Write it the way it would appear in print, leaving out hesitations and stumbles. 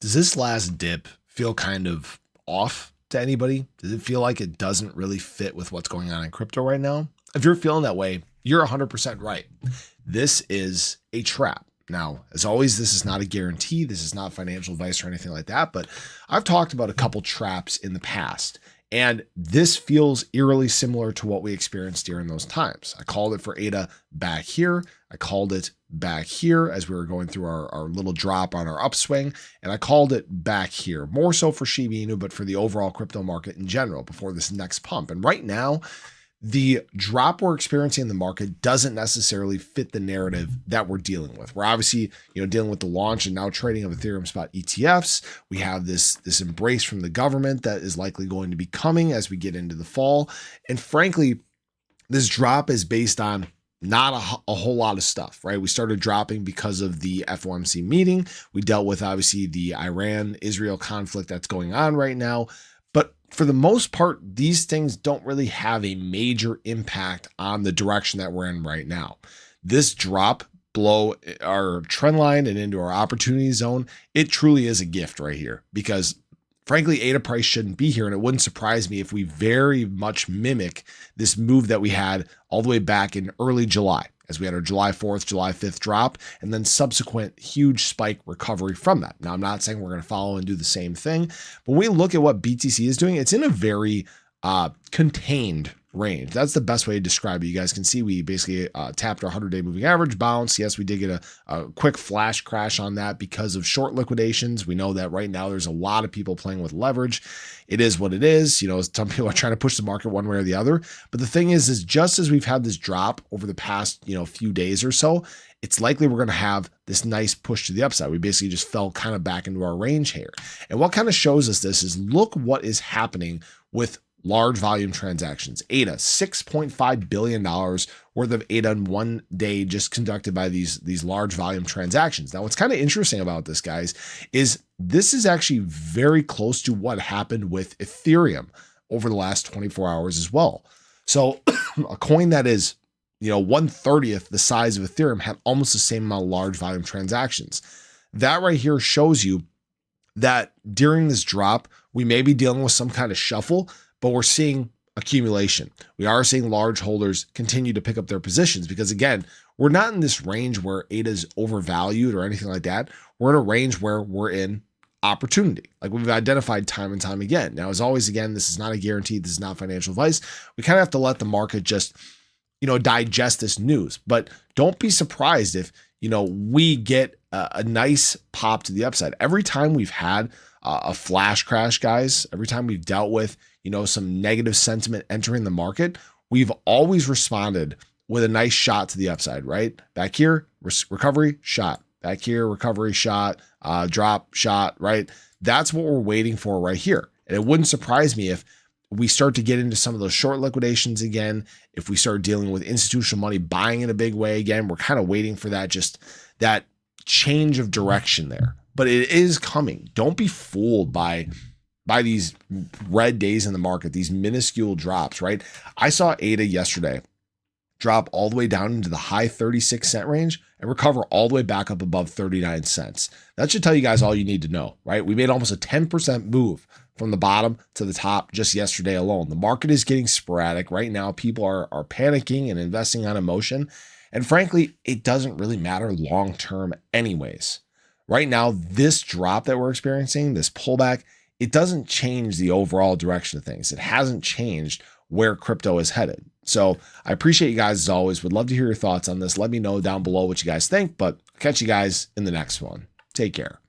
Does this last dip feel kind of off to anybody? Does it feel like it doesn't really fit with what's going on in crypto right now? If you're feeling that way, you're 100% right. This is a trap. Now, as always, this is not a guarantee. This is not financial advice or anything like that, but I've talked about a couple traps in the past, and this feels eerily similar to what we experienced during those times. I called it for ADA back here. I called it back here as we were going through our little drop on our upswing, and I called it back here, more so for Shiba Inu, but for the overall crypto market in general before this next pump. And right now, the drop we're experiencing in the market doesn't necessarily fit the narrative that we're dealing with. We're obviously, dealing with the launch and now trading of Ethereum spot ETFs. We have this embrace from the government that is likely going to be coming as we get into the fall. And frankly, this drop is based on not a whole lot of stuff, right? We started dropping because of the FOMC meeting. We dealt with obviously the Iran-Israel conflict that's going on right now. But for the most part, these things don't really have a major impact on the direction that we're in right now. This drop below our trend line and into our opportunity zone, it truly is a gift right here, because frankly, ADA price shouldn't be here. And it wouldn't surprise me if we very much mimic this move that we had all the way back in early July, as we had our July 4th, July 5th drop, and then subsequent huge spike recovery from that. Now, I'm not saying we're going to follow and do the same thing, but when we look at what BTC is doing, it's in a very contained range. That's the best way to describe it. You guys can see we basically tapped our 100-day moving average bounce. Yes, we did get a quick flash crash on that because of short liquidations. We know that right now there's a lot of people playing with leverage. It is what it is. Some people are trying to push the market one way or the other. But the thing is just as we've had this drop over the past, few days or so, it's likely we're going to have this nice push to the upside. We basically just fell kind of back into our range here. And what kind of shows us this is look what is happening with large volume transactions. ADA, $6.5 billion worth of ADA in one day just conducted by these large volume transactions. Now, what's kind of interesting about this, guys, is this is actually very close to what happened with Ethereum over the last 24 hours as well. So a coin that is, 1/30th the size of Ethereum had almost the same amount of large volume transactions. That right here shows you that during this drop, we may be dealing with some kind of shuffle, but we're seeing accumulation. We are seeing large holders continue to pick up their positions because, again, we're not in this range where ADA is overvalued or anything like that. We're in a range where we're in opportunity, like we've identified time and time again. Now, as always, again, this is not a guarantee. This is not financial advice. We kind of have to let the market just, digest this news. But don't be surprised if, we get a nice pop to the upside. Every time we've had a flash crash, guys, every time we've dealt with, some negative sentiment entering the market, we've always responded with a nice shot to the upside, right? Back here, recovery, shot. Back here, recovery, shot, drop, shot, right? That's what we're waiting for right here. And it wouldn't surprise me if we start to get into some of those short liquidations again, if we start dealing with institutional money buying in a big way again. We're kind of waiting for that, just that change of direction there. But it is coming. Don't be fooled by these red days in the market, these minuscule drops, right? I saw ADA yesterday drop all the way down into the high 36-cent range and recover all the way back up above 39 cents. That should tell you guys all you need to know, right? We made almost a 10% move from the bottom to the top just yesterday alone. The market is getting sporadic right now. People are panicking and investing on emotion. And frankly, it doesn't really matter long-term anyways. Right now, this drop that we're experiencing, this pullback, it doesn't change the overall direction of things. It hasn't changed where crypto is headed. So I appreciate you guys as always. Would love to hear your thoughts on this. Let me know down below what you guys think, but I'll catch you guys in the next one. Take care.